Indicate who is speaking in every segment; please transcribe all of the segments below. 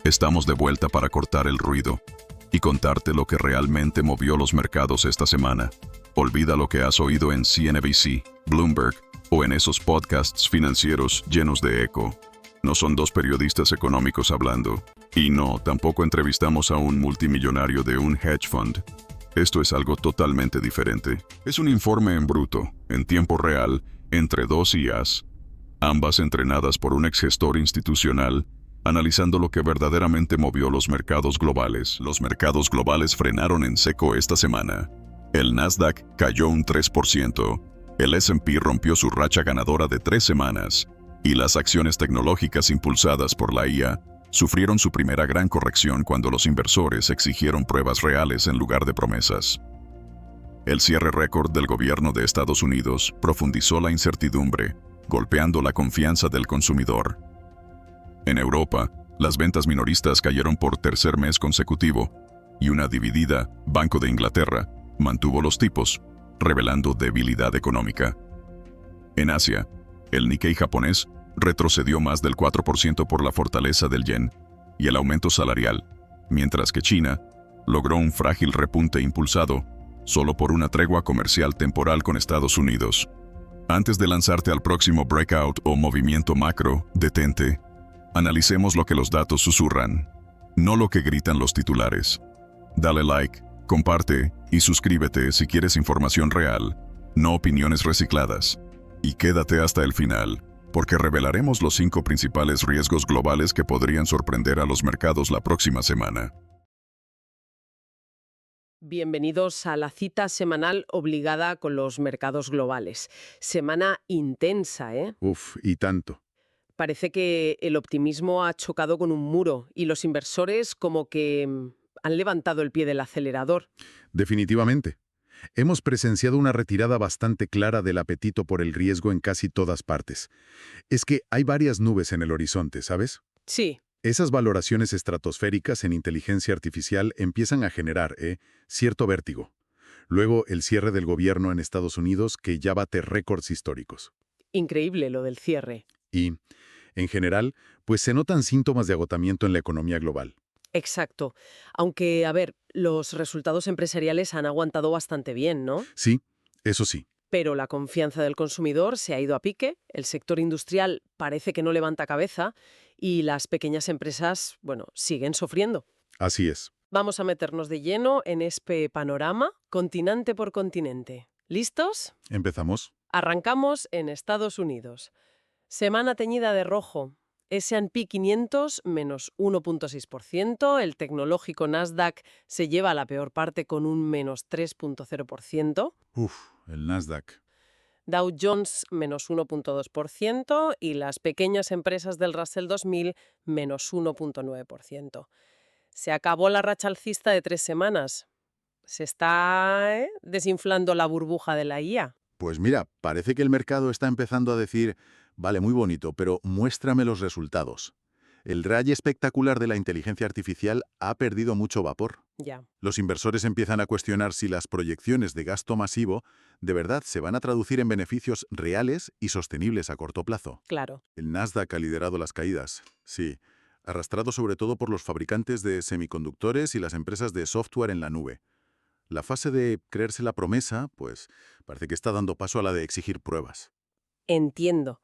Speaker 1: Estamos de vuelta para cortar el ruido y contarte lo que realmente movió los mercados esta semana. Olvida lo que has oído en CNBC, Bloomberg o en esos podcasts financieros llenos de eco. No son dos periodistas económicos hablando. Y no, tampoco entrevistamos a un multimillonario de un hedge fund. Esto es algo totalmente diferente. Es un informe en bruto, en tiempo real, entre dos IAs, ambas entrenadas por un exgestor institucional, analizando lo que verdaderamente movió los mercados globales. Los mercados globales frenaron en seco esta semana. El Nasdaq cayó un 3%, el S&P rompió su racha ganadora de 3 semanas, y las acciones tecnológicas impulsadas por la IA sufrieron su primera gran corrección cuando los inversores exigieron pruebas reales en lugar de promesas. El cierre récord del gobierno de Estados Unidos profundizó la incertidumbre, golpeando la confianza del consumidor. En Europa, las ventas minoristas cayeron por tercer mes consecutivo, y una dividida Banco de Inglaterra mantuvo los tipos, revelando debilidad económica. En Asia, el Nikkei japonés retrocedió más del 4% por la fortaleza del yen y el aumento salarial, mientras que China logró un frágil repunte impulsado solo por una tregua comercial temporal con Estados Unidos. Antes de lanzarte al próximo breakout o movimiento macro, detente. Analicemos lo que los datos susurran, no lo que gritan los titulares. Dale like, comparte y suscríbete si quieres información real, no opiniones recicladas. Y quédate hasta el final, porque revelaremos los 5 principales riesgos globales que podrían sorprender a los mercados la próxima semana.
Speaker 2: Bienvenidos a la cita semanal obligada con los mercados globales. Semana intensa, ¿eh?
Speaker 3: Uf, y tanto.
Speaker 2: Parece que el optimismo ha chocado con un muro y los inversores como que han levantado el pie del acelerador.
Speaker 3: Definitivamente. Hemos presenciado una retirada bastante clara del apetito por el riesgo en casi todas partes. Es que hay varias nubes en el horizonte, ¿sabes?
Speaker 2: Sí,
Speaker 3: Esas valoraciones estratosféricas en inteligencia artificial empiezan a generar, cierto vértigo. Luego, el cierre del gobierno en Estados Unidos que ya bate récords históricos.
Speaker 2: increíble lo del cierre.
Speaker 3: Y, en general, pues se notan síntomas de agotamiento en la economía global.
Speaker 2: Exacto. Aunque, a ver, los resultados empresariales han aguantado bastante bien, ¿no?
Speaker 3: Sí, eso sí.
Speaker 2: Pero la confianza del consumidor se ha ido a pique, el sector industrial parece que no levanta cabeza y las pequeñas empresas, bueno, siguen sufriendo.
Speaker 3: Así es.
Speaker 2: Vamos a meternos de lleno en este panorama, continente por continente. ¿Listos?
Speaker 3: ¿Empezamos?
Speaker 2: Arrancamos en Estados Unidos. Semana teñida de rojo. S&P 500 menos 1,6%, el tecnológico Nasdaq se lleva la peor parte con un menos 3,0%,
Speaker 3: Uf, el Nasdaq.
Speaker 2: Dow Jones menos 1,2% y las pequeñas empresas del Russell 2000 menos 1,9%. Se acabó la racha alcista de 3 semanas. Se está desinflando la burbuja de la IA.
Speaker 3: Pues mira, parece que el mercado está empezando a decir, vale, muy bonito, pero muéstrame los resultados. El rayo espectacular de la inteligencia artificial ha perdido mucho vapor.
Speaker 2: Ya,
Speaker 3: Los inversores empiezan a cuestionar si las proyecciones de gasto masivo de verdad se van a traducir en beneficios reales y sostenibles a corto plazo.
Speaker 2: claro.
Speaker 3: El Nasdaq ha liderado las caídas, sí, arrastrado sobre todo por los fabricantes de semiconductores y las empresas de software en la nube. La fase de creerse la promesa, pues, parece que está dando paso a la de exigir pruebas.
Speaker 2: Entiendo.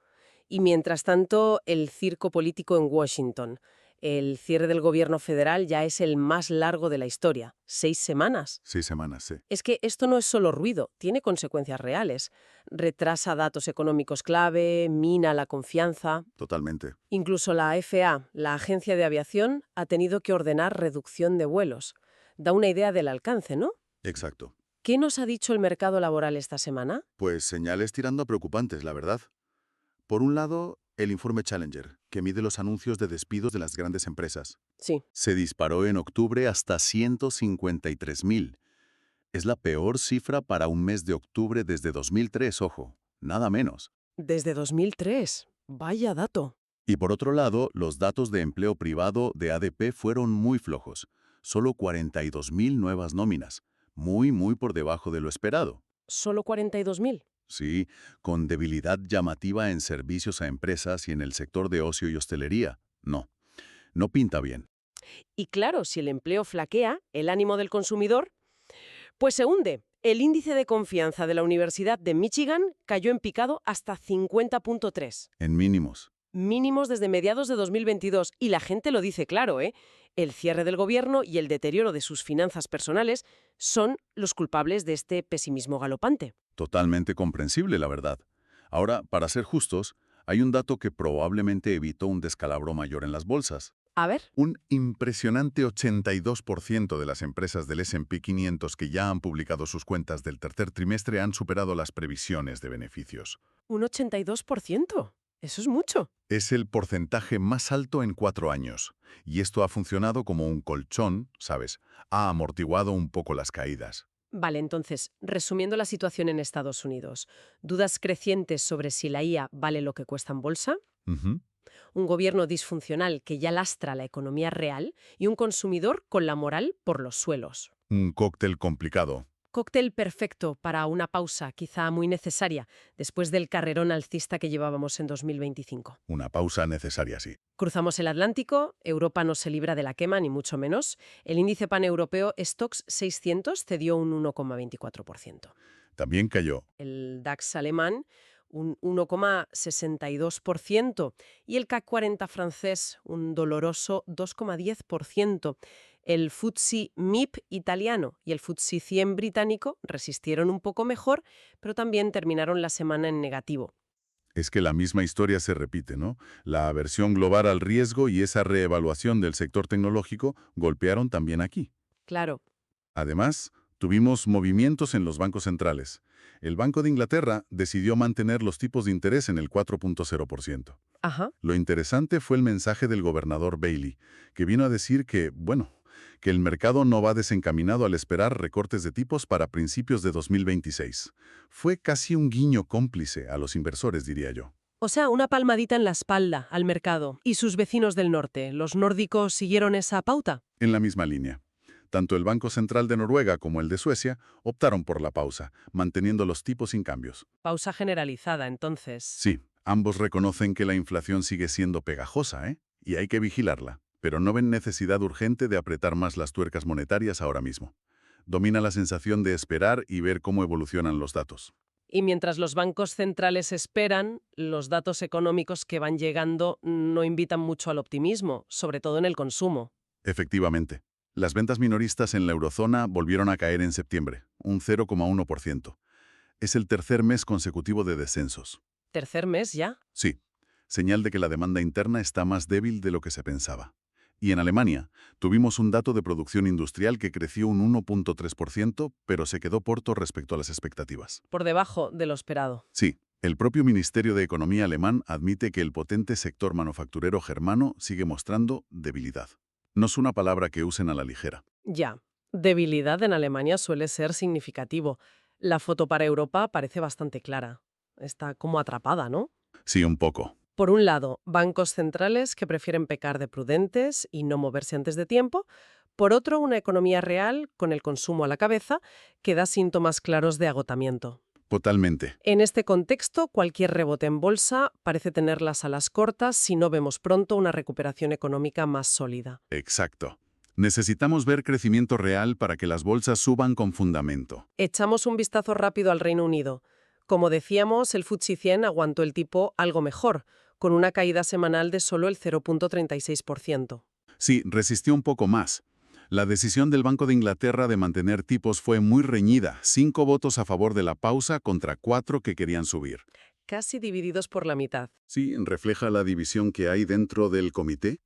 Speaker 2: Y mientras tanto, el circo político en Washington. El cierre del gobierno federal ya es el más largo de la historia. 6 semanas.
Speaker 3: 6 semanas, sí.
Speaker 2: Es que esto no es solo ruido, tiene consecuencias reales. Retrasa datos económicos clave, mina la confianza.
Speaker 3: Totalmente.
Speaker 2: Incluso la FAA, la Agencia de Aviación, ha tenido que ordenar reducción de vuelos. Da una idea del alcance, ¿no?
Speaker 3: Exacto.
Speaker 2: ¿Qué nos ha dicho el mercado laboral esta semana?
Speaker 3: Pues señales tirando a preocupantes, la verdad. Por un lado, el informe Challenger, que mide los anuncios de despidos de las grandes empresas.
Speaker 2: Sí,
Speaker 3: Se disparó en octubre hasta 153.000. Es la peor cifra para un mes de octubre desde 2003, ojo, nada menos.
Speaker 2: desde 2003. Vaya dato.
Speaker 3: Y por otro lado, los datos de empleo privado de ADP fueron muy flojos, solo 42.000 nuevas nóminas, muy por debajo de lo esperado.
Speaker 2: ¿Solo 42.000?
Speaker 3: Sí, con debilidad llamativa en servicios a empresas y en el sector de ocio y hostelería. No pinta bien.
Speaker 2: Y claro, si el empleo flaquea, el ánimo del consumidor, pues se hunde. El índice de confianza de la Universidad de Michigan cayó en picado hasta 50,3.
Speaker 3: En mínimos.
Speaker 2: Mínimos desde mediados de 2022. Y la gente lo dice claro, ¿eh? El cierre del gobierno y el deterioro de sus finanzas personales son los culpables de este pesimismo galopante.
Speaker 3: Totalmente comprensible, la verdad. Ahora, para ser justos, hay un dato que probablemente evitó un descalabro mayor en las bolsas.
Speaker 2: A ver,
Speaker 3: Un impresionante 82% de las empresas del S&P 500 que ya han publicado sus cuentas del tercer trimestre han superado las previsiones de beneficios.
Speaker 2: un 82%. Eso es mucho.
Speaker 3: Es el porcentaje más alto en 4 años. Y esto ha funcionado como un colchón, ¿sabes? Ha amortiguado un poco las caídas.
Speaker 2: Vale, entonces, resumiendo la situación en Estados Unidos, dudas crecientes sobre si la IA vale lo que cuesta en bolsa,
Speaker 3: Ujú.
Speaker 2: un gobierno disfuncional que ya lastra la economía real y un consumidor con la moral por los suelos.
Speaker 3: Un cóctel complicado.
Speaker 2: Cóctel perfecto para una pausa, quizá muy necesaria, después del carrerón alcista que llevábamos en 2025.
Speaker 3: Una pausa necesaria, sí.
Speaker 2: Cruzamos el Atlántico, Europa no se libra de la quema, ni mucho menos. El índice paneuropeo Stoxx 600 cedió un 1,24%.
Speaker 3: También cayó.
Speaker 2: El DAX alemán un 1,62% y el CAC 40 francés un doloroso 2,10%. El FTSE MIB italiano y el FTSE 100 británico resistieron un poco mejor, pero también terminaron la semana en negativo.
Speaker 3: Es que la misma historia se repite, ¿no? La aversión global al riesgo y esa reevaluación del sector tecnológico golpearon también aquí.
Speaker 2: Claro,
Speaker 3: Además, tuvimos movimientos en los bancos centrales. El Banco de Inglaterra decidió mantener los tipos de interés en el 4,0%.
Speaker 2: ajá.
Speaker 3: Lo interesante fue el mensaje del gobernador Bailey, que vino a decir que, bueno, que el mercado no va desencaminado al esperar recortes de tipos para principios de 2026. Fue casi un guiño cómplice a los inversores, diría yo.
Speaker 2: O sea, una palmadita en la espalda al mercado. ¿Y sus vecinos del norte, los nórdicos, siguieron esa pauta?
Speaker 3: En la misma línea. Tanto el Banco Central de Noruega como el de Suecia optaron por la pausa, manteniendo los tipos sin cambios.
Speaker 2: Pausa generalizada, entonces.
Speaker 3: Sí, ambos reconocen que la inflación sigue siendo pegajosa, ¿eh? Y hay que vigilarla, pero no ven necesidad urgente de apretar más las tuercas monetarias ahora mismo. Domina la sensación de esperar y ver cómo evolucionan los datos.
Speaker 2: Y mientras los bancos centrales esperan, los datos económicos que van llegando no invitan mucho al optimismo, sobre todo en el consumo.
Speaker 3: Efectivamente, las ventas minoristas en la eurozona volvieron a caer en septiembre, un 0,1%. Es el tercer mes consecutivo de descensos.
Speaker 2: ¿Tercer mes ya?
Speaker 3: Sí, señal de que la demanda interna está más débil de lo que se pensaba. Y en Alemania, tuvimos un dato de producción industrial que creció un 1,3%, pero se quedó corto respecto a las expectativas.
Speaker 2: Por debajo de lo esperado.
Speaker 3: Sí, el propio Ministerio de Economía alemán admite que el potente sector manufacturero germano sigue mostrando debilidad. No es una palabra que usen a la ligera.
Speaker 2: Ya. Debilidad en Alemania suele ser significativo. La foto para Europa parece bastante clara. Está como atrapada, ¿no?
Speaker 3: Sí, un poco.
Speaker 2: Por un lado, bancos centrales que prefieren pecar de prudentes y no moverse antes de tiempo. Por otro, una economía real, con el consumo a la cabeza, que da síntomas claros de agotamiento.
Speaker 3: Totalmente.
Speaker 2: En este contexto, cualquier rebote en bolsa parece tener las alas cortas si no vemos pronto una recuperación económica más sólida.
Speaker 3: Exacto. Necesitamos ver crecimiento real para que las bolsas suban con fundamento.
Speaker 2: Echamos un vistazo rápido al Reino Unido. Como decíamos, el FTSE 100 aguantó el tipo algo mejor, con una caída semanal de solo el 0,36%.
Speaker 3: Sí, resistió un poco más. La decisión del Banco de Inglaterra de mantener tipos fue muy reñida, 5 votos a favor de la pausa contra 4 que querían subir.
Speaker 2: Casi divididos por la mitad.
Speaker 3: Sí, refleja la división que hay dentro del comité,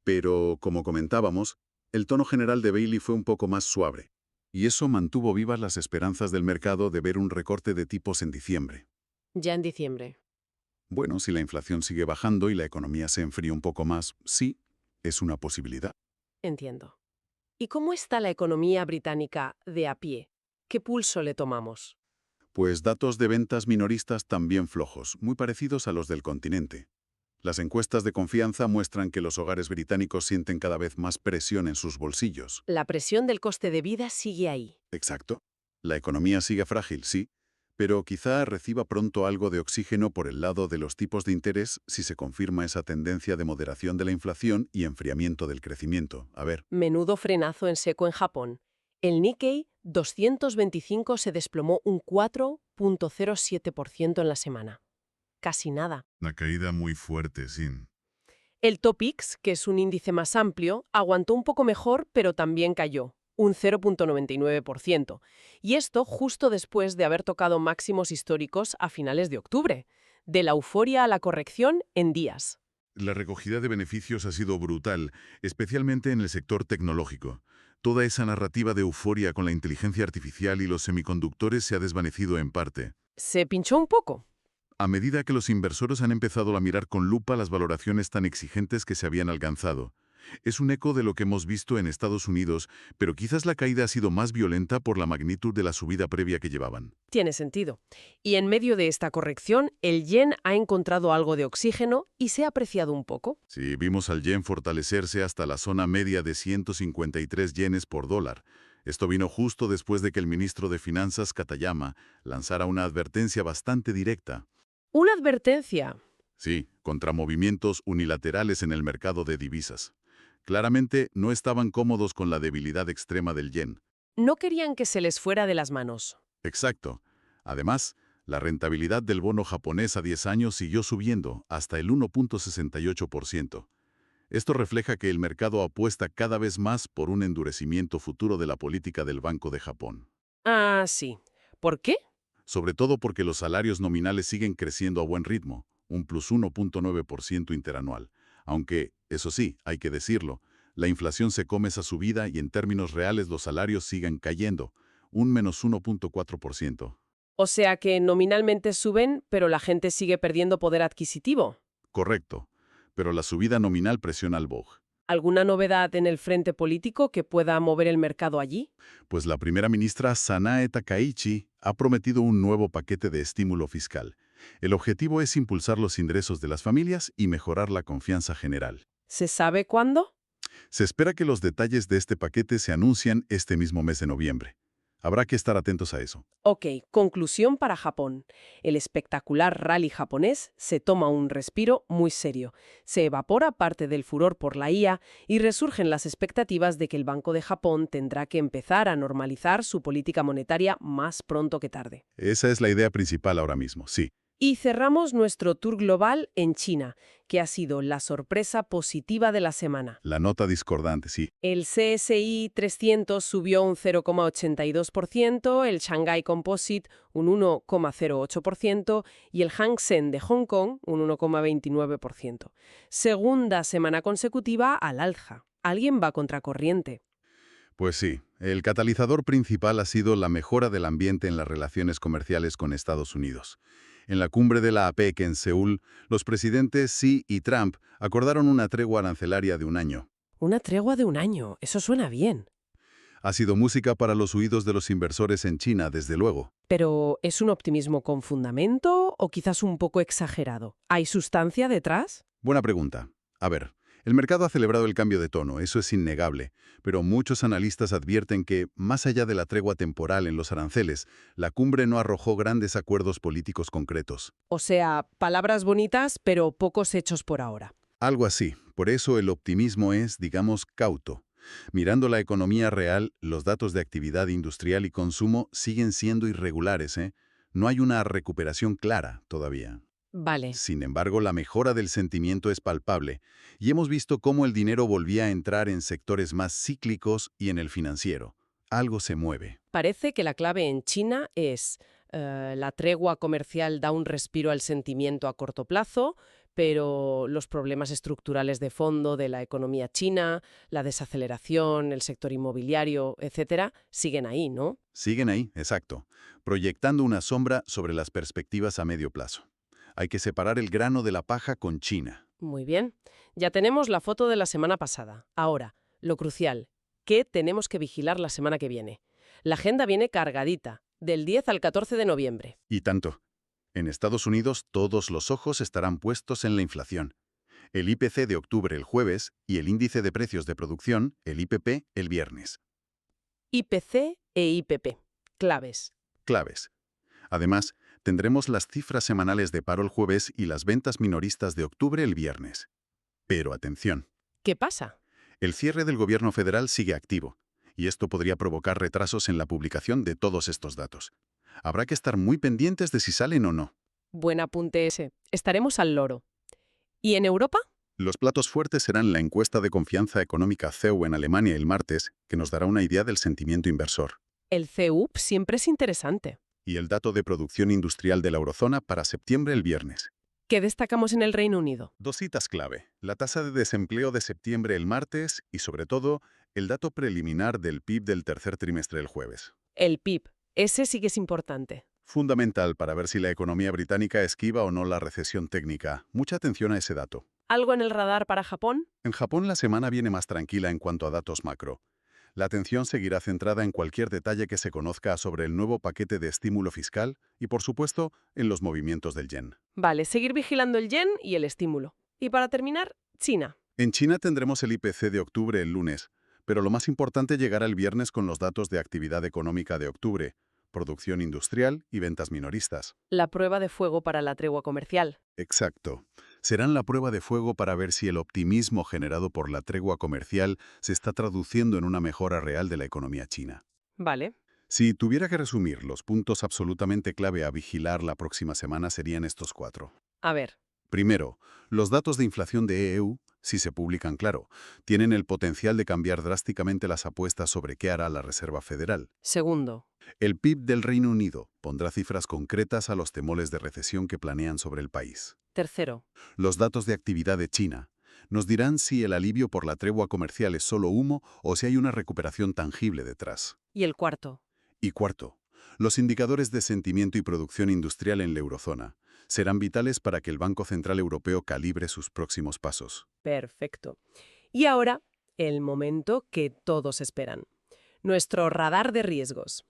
Speaker 3: pero, como comentábamos, el tono general de Bailey fue un poco más suave, y eso mantuvo vivas las esperanzas del mercado de ver un recorte de tipos en diciembre.
Speaker 2: Ya en diciembre.
Speaker 3: Bueno, si la inflación sigue bajando y la economía se enfría un poco más, sí, es una posibilidad.
Speaker 2: Entiendo. ¿Y cómo está la economía británica de a pie? ¿Qué pulso le tomamos?
Speaker 3: Pues datos de ventas minoristas también flojos, muy parecidos a los del continente. Las encuestas de confianza muestran que los hogares británicos sienten cada vez más presión en sus bolsillos.
Speaker 2: La presión del coste de vida sigue ahí.
Speaker 3: Exacto. La economía sigue frágil, sí, pero quizá reciba pronto algo de oxígeno por el lado de los tipos de interés si se confirma esa tendencia de moderación de la inflación y enfriamiento del crecimiento. A ver,
Speaker 2: Menudo frenazo en seco en Japón. El Nikkei 225 se desplomó un 4,07% en la semana. Casi nada.
Speaker 3: una caída muy fuerte, sí.
Speaker 2: El Topix, que es un índice más amplio, aguantó un poco mejor, pero también cayó, un 0,99%. Y esto justo después de haber tocado máximos históricos a finales de octubre. De la euforia a la corrección en días.
Speaker 3: La recogida de beneficios ha sido brutal, especialmente en el sector tecnológico. Toda esa narrativa de euforia con la inteligencia artificial y los semiconductores se ha desvanecido en parte.
Speaker 2: Se pinchó un poco.
Speaker 3: A medida que los inversores han empezado a mirar con lupa las valoraciones tan exigentes que se habían alcanzado. Es un eco de lo que hemos visto en Estados Unidos, pero quizás la caída ha sido más violenta por la magnitud de la subida previa que llevaban.
Speaker 2: Tiene sentido. Y en medio de esta corrección, el yen ha encontrado algo de oxígeno y se ha apreciado un poco.
Speaker 3: Sí, vimos al yen fortalecerse hasta la zona media de 153 yenes por dólar. Esto vino justo después de que el ministro de Finanzas, Katayama, lanzara una advertencia bastante directa.
Speaker 2: Una advertencia.
Speaker 3: Sí, contra movimientos unilaterales en el mercado de divisas. Claramente no estaban cómodos con la debilidad extrema del yen.
Speaker 2: No querían que se les fuera de las manos.
Speaker 3: Exacto. Además, la rentabilidad del bono japonés a 10 años siguió subiendo hasta el 1,68%. Esto refleja que el mercado apuesta cada vez más por un endurecimiento futuro de la política del Banco de Japón.
Speaker 2: Ah, sí. ¿Por qué?
Speaker 3: Sobre todo porque los salarios nominales siguen creciendo a buen ritmo, un plus 1,9% interanual. Aunque, eso sí, hay que decirlo, la inflación se come esa subida y en términos reales los salarios siguen cayendo, un menos 1,4%.
Speaker 2: O sea que nominalmente suben, pero la gente sigue perdiendo poder adquisitivo.
Speaker 3: Correcto, pero la subida nominal presiona al BOJ.
Speaker 2: ¿Alguna novedad en el frente político que pueda mover el mercado allí?
Speaker 3: Pues la primera ministra Sanae Takaichi ha prometido un nuevo paquete de estímulo fiscal. El objetivo es impulsar los ingresos de las familias y mejorar la confianza general.
Speaker 2: ¿Se sabe cuándo?
Speaker 3: Se espera que los detalles de este paquete se anuncien este mismo mes de noviembre. Habrá que estar atentos a eso.
Speaker 2: Ok, conclusión para Japón. El espectacular rally japonés se toma un respiro muy serio. Se evapora parte del furor por la IA y resurgen las expectativas de que el Banco de Japón tendrá que empezar a normalizar su política monetaria más pronto que tarde.
Speaker 3: Esa es la idea principal ahora mismo, sí.
Speaker 2: Y cerramos nuestro tour global en China, que ha sido la sorpresa positiva de la semana.
Speaker 3: La nota discordante, sí.
Speaker 2: El CSI 300 subió un 0,82%, el Shanghai Composite un 1,08% y el Hang Seng de Hong Kong un 1,29%. Segunda semana consecutiva al alza. Alguien va contracorriente.
Speaker 3: Pues sí, el catalizador principal ha sido la mejora del ambiente en las relaciones comerciales con Estados Unidos. En la cumbre de la APEC en Seúl, los presidentes Xi y Trump acordaron una tregua arancelaria de un año.
Speaker 2: Una tregua de un año, eso suena bien.
Speaker 3: Ha sido música para los oídos de los inversores en China, desde luego.
Speaker 2: Pero, ¿es un optimismo con fundamento o quizás un poco exagerado? ¿Hay sustancia detrás?
Speaker 3: Buena pregunta. A ver, el mercado ha celebrado el cambio de tono, eso es innegable, pero muchos analistas advierten que, más allá de la tregua temporal en los aranceles, la cumbre no arrojó grandes acuerdos políticos concretos.
Speaker 2: O sea, palabras bonitas, pero pocos hechos por ahora.
Speaker 3: Algo así. Por eso el optimismo es, digamos, cauto. Mirando la economía real, los datos de actividad industrial y consumo siguen siendo irregulares, ¿eh? No hay una recuperación clara todavía.
Speaker 2: Vale.
Speaker 3: Sin embargo, la mejora del sentimiento es palpable, y hemos visto cómo el dinero volvía a entrar en sectores más cíclicos y en el financiero. Algo se mueve.
Speaker 2: Parece que la clave en China es la tregua comercial da un respiro al sentimiento a corto plazo, pero los problemas estructurales de fondo de la economía china, la desaceleración, el sector inmobiliario, etcétera, siguen ahí, ¿no?
Speaker 3: Siguen ahí, exacto, proyectando una sombra sobre las perspectivas a medio plazo. Hay que separar el grano de la paja con China.
Speaker 2: Muy bien. Ya tenemos la foto de la semana pasada. Ahora, lo crucial, ¿qué tenemos que vigilar la semana que viene? La agenda viene cargadita, del 10 al 14 de noviembre.
Speaker 3: Y tanto. En Estados Unidos todos los ojos estarán puestos en la inflación. El IPC de octubre el jueves y el índice de precios de producción, el IPP, el viernes.
Speaker 2: IPC e IPP. Claves.
Speaker 3: Claves. Además, tendremos las cifras semanales de paro el jueves y las ventas minoristas de octubre el viernes. Pero atención,
Speaker 2: ¿Qué pasa?
Speaker 3: el cierre del gobierno federal sigue activo, y esto podría provocar retrasos en la publicación de todos estos datos. Habrá que estar muy pendientes de si salen o no.
Speaker 2: Buen apunte ese. Estaremos al loro. ¿Y en Europa?
Speaker 3: Los platos fuertes serán la encuesta de confianza económica CEU en Alemania el martes, que nos dará una idea del sentimiento inversor,
Speaker 2: El CEUP siempre es interesante.
Speaker 3: y el dato de producción industrial de la eurozona para septiembre el viernes.
Speaker 2: ¿Qué destacamos en el Reino Unido?
Speaker 3: Dos citas clave: la tasa de desempleo de septiembre el martes y, sobre todo, el dato preliminar del PIB del tercer trimestre el jueves.
Speaker 2: El PIB. Ese sí que es importante.
Speaker 3: Fundamental para ver si la economía británica esquiva o no la recesión técnica. Mucha atención a ese dato.
Speaker 2: ¿Algo en el radar para Japón?
Speaker 3: En Japón la semana viene más tranquila en cuanto a datos macro. La atención seguirá centrada en cualquier detalle que se conozca sobre el nuevo paquete de estímulo fiscal y, por supuesto, en los movimientos del yen.
Speaker 2: Vale, seguir vigilando el yen y el estímulo. Y para terminar, China.
Speaker 3: En China tendremos el IPC de octubre el lunes, pero lo más importante llegará el viernes con los datos de actividad económica de octubre, producción industrial y ventas minoristas.
Speaker 2: La prueba de fuego para la tregua comercial.
Speaker 3: Exacto. Serán la prueba de fuego para ver si el optimismo generado por la tregua comercial se está traduciendo en una mejora real de la economía china.
Speaker 2: Vale.
Speaker 3: Si tuviera que resumir, los puntos absolutamente clave a vigilar la próxima semana serían estos 4.
Speaker 2: A ver.
Speaker 3: Primero, los datos de inflación de EU, si se publican claro, tienen el potencial de cambiar drásticamente las apuestas sobre qué hará la Reserva Federal.
Speaker 2: Segundo.
Speaker 3: El PIB del Reino Unido pondrá cifras concretas a los temores de recesión que planean sobre el país.
Speaker 2: Tercero.
Speaker 3: Los datos de actividad de China nos dirán si el alivio por la tregua comercial es solo humo o si hay una recuperación tangible detrás.
Speaker 2: Y el cuarto.
Speaker 3: Y cuarto, los indicadores de sentimiento y producción industrial en la eurozona serán vitales para que el Banco Central Europeo calibre sus próximos pasos.
Speaker 2: Perfecto. Y ahora, el momento que todos esperan. Nuestro radar de riesgos.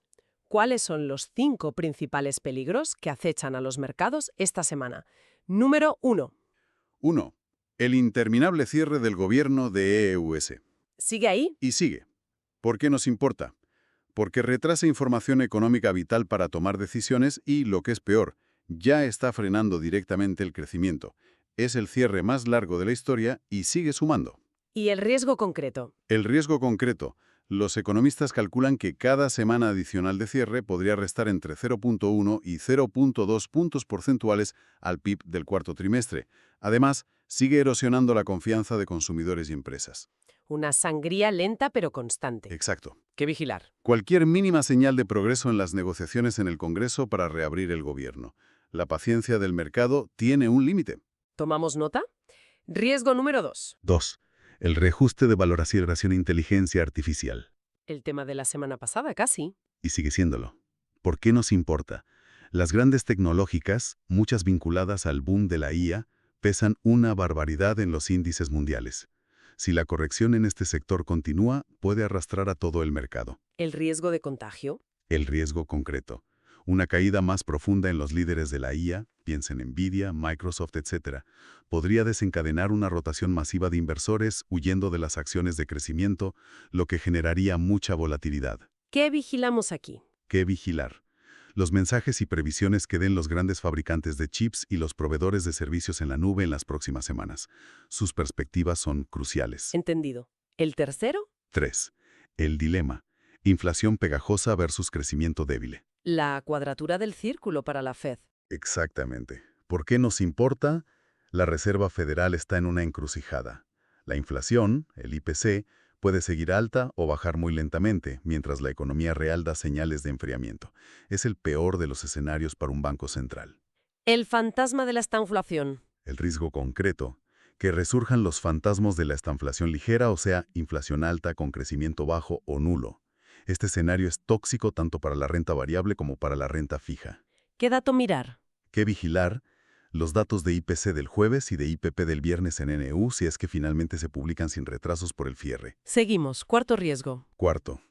Speaker 2: ¿Cuáles son los 5 principales peligros que acechan a los mercados esta semana? Número 1.
Speaker 3: 1. El interminable cierre del gobierno de EUS.
Speaker 2: ¿Sigue ahí?
Speaker 3: Y sigue. ¿Por qué nos importa? Porque retrasa información económica vital para tomar decisiones y, lo que es peor, ya está frenando directamente el crecimiento. Es el cierre más largo de la historia y sigue sumando.
Speaker 2: ¿Y el riesgo concreto?
Speaker 3: El riesgo concreto. Los economistas calculan que cada semana adicional de cierre podría restar entre 0.1 y 0.2 puntos porcentuales al PIB del cuarto trimestre. Además, sigue erosionando la confianza de consumidores y empresas.
Speaker 2: Una sangría lenta pero constante.
Speaker 3: Exacto.
Speaker 2: ¿Qué vigilar?
Speaker 3: Cualquier mínima señal de progreso en las negociaciones en el Congreso para reabrir el gobierno. La paciencia del mercado tiene un límite.
Speaker 2: ¿Tomamos nota? Riesgo número 2.
Speaker 3: 2. El reajuste de valoración inteligencia artificial.
Speaker 2: El tema de la semana pasada, casi.
Speaker 3: Y sigue siéndolo. ¿Por qué nos importa? Las grandes tecnológicas, muchas vinculadas al boom de la IA, pesan una barbaridad en los índices mundiales. Si la corrección en este sector continúa, puede arrastrar a todo el mercado.
Speaker 2: ¿El riesgo de contagio?
Speaker 3: El riesgo concreto. Una caída más profunda en los líderes de la IA, piensen en Nvidia, Microsoft, etc., podría desencadenar una rotación masiva de inversores huyendo de las acciones de crecimiento, lo que generaría mucha volatilidad.
Speaker 2: ¿Qué vigilamos aquí?
Speaker 3: ¿Qué vigilar? Los mensajes y previsiones que den los grandes fabricantes de chips y los proveedores de servicios en la nube en las próximas semanas. Sus perspectivas son cruciales.
Speaker 2: Entendido. ¿El tercero?
Speaker 3: 3. El dilema. Inflación pegajosa versus crecimiento débil.
Speaker 2: La cuadratura del círculo para la Fed.
Speaker 3: Exactamente. ¿Por qué nos importa? La Reserva Federal está en una encrucijada. La inflación, el IPC, puede seguir alta o bajar muy lentamente, mientras la economía real da señales de enfriamiento. Es el peor de los escenarios para un banco central.
Speaker 2: El fantasma de la estanflación.
Speaker 3: El riesgo concreto, que resurjan los fantasmas de la estanflación ligera, o sea, inflación alta con crecimiento bajo o nulo. Este escenario es tóxico tanto para la renta variable como para la renta fija.
Speaker 2: ¿Qué dato mirar?
Speaker 3: ¿Qué vigilar? Los datos de IPC del jueves y de IPP del viernes en NU si es que finalmente se publican sin retrasos por el cierre.
Speaker 2: Seguimos. Cuarto riesgo.
Speaker 3: Cuarto,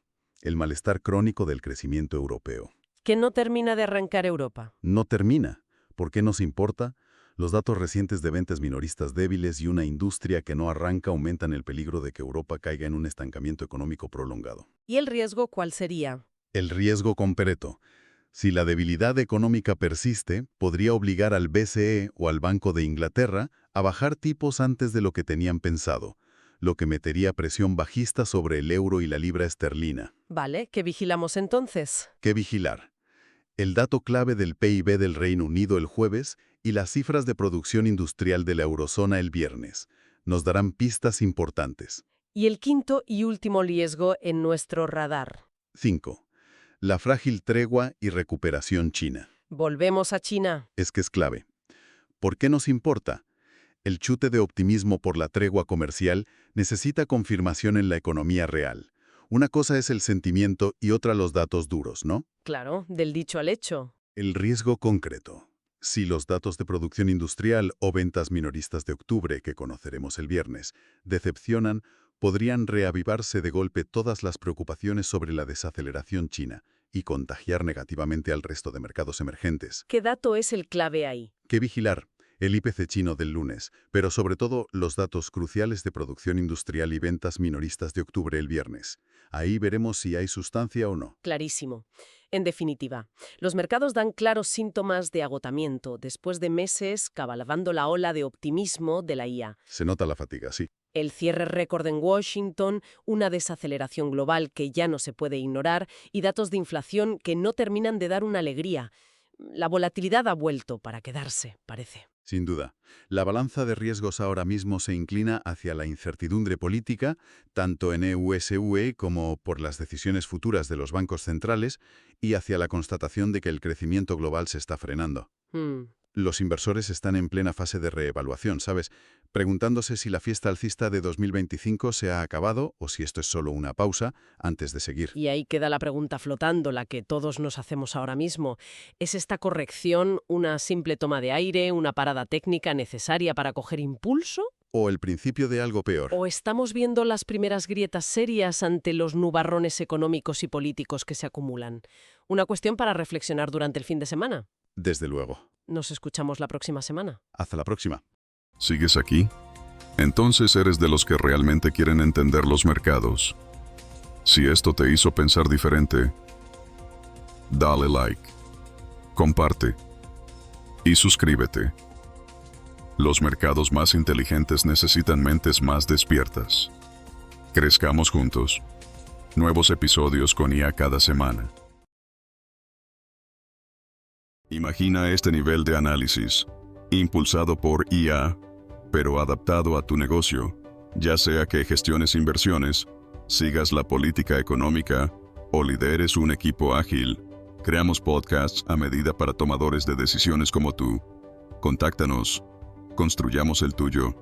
Speaker 3: el malestar crónico del crecimiento europeo.
Speaker 2: Que no termina de arrancar Europa.
Speaker 3: No termina. ¿Por qué nos importa? Los datos recientes de ventas minoristas débiles y una industria que no arranca aumentan el peligro de que Europa caiga en un estancamiento económico prolongado.
Speaker 2: ¿Y el riesgo cuál sería?
Speaker 3: El riesgo concreto. Si la debilidad económica persiste, podría obligar al BCE o al Banco de Inglaterra a bajar tipos antes de lo que tenían pensado, lo que metería presión bajista sobre el euro y la libra esterlina.
Speaker 2: Vale, ¿qué vigilamos entonces?
Speaker 3: ¿Qué vigilar? El dato clave del PIB del Reino Unido el jueves y las cifras de producción industrial de la eurozona el viernes nos darán pistas importantes.
Speaker 2: Y el quinto y último riesgo en nuestro radar.
Speaker 3: 5. La frágil tregua y recuperación china.
Speaker 2: Volvemos a China.
Speaker 3: Es que es clave. ¿Por qué nos importa? El chute de optimismo por la tregua comercial necesita confirmación en la economía real. Una cosa es el sentimiento y otra los datos duros, ¿no?
Speaker 2: Claro, del dicho al hecho.
Speaker 3: El riesgo concreto. Si los datos de producción industrial o ventas minoristas de octubre, que conoceremos el viernes, decepcionan, podrían reavivarse de golpe todas las preocupaciones sobre la desaceleración china y contagiar negativamente al resto de mercados emergentes.
Speaker 2: ¿Qué dato es el clave ahí?
Speaker 3: ¿Qué vigilar? El IPC chino del lunes, pero sobre todo los datos cruciales de producción industrial y ventas minoristas de octubre el viernes. Ahí veremos si hay sustancia o no.
Speaker 2: Clarísimo. En definitiva, los mercados dan claros síntomas de agotamiento después de meses cabalgando la ola de optimismo de la IA.
Speaker 3: Se nota la fatiga, sí.
Speaker 2: El cierre récord en Washington, una desaceleración global que ya no se puede ignorar y datos de inflación que no terminan de dar una alegría. La volatilidad ha vuelto para quedarse, parece.
Speaker 3: Sin duda. La balanza de riesgos ahora mismo se inclina hacia la incertidumbre política, tanto en EUSUE como por las decisiones futuras de los bancos centrales, y hacia la constatación de que el crecimiento global se está frenando. Los inversores están en plena fase de reevaluación, ¿sabes? Preguntándose si la fiesta alcista de 2025 se ha acabado o si esto es solo una pausa antes de seguir.
Speaker 2: Y ahí queda la pregunta flotando, la que todos nos hacemos ahora mismo. ¿Es esta corrección una simple toma de aire, una parada técnica necesaria para coger impulso?
Speaker 3: ¿O el principio de algo peor?
Speaker 2: ¿O estamos viendo las primeras grietas serias ante los nubarrones económicos y políticos que se acumulan? Una cuestión para reflexionar durante el fin de semana.
Speaker 3: Desde luego.
Speaker 2: Nos escuchamos la próxima semana.
Speaker 3: Hasta la próxima.
Speaker 1: ¿Sigues aquí? Entonces eres de los que realmente quieren entender los mercados. Si esto te hizo pensar diferente, dale like, comparte y suscríbete. Los mercados más inteligentes necesitan mentes más despiertas. Crezcamos juntos. Nuevos episodios con IA cada semana. Imagina este nivel de análisis, impulsado por IA, pero adaptado a tu negocio, ya sea que gestiones inversiones, sigas la política económica o lideres un equipo ágil. Creamos podcasts a medida para tomadores de decisiones como tú. Contáctanos, construyamos el tuyo.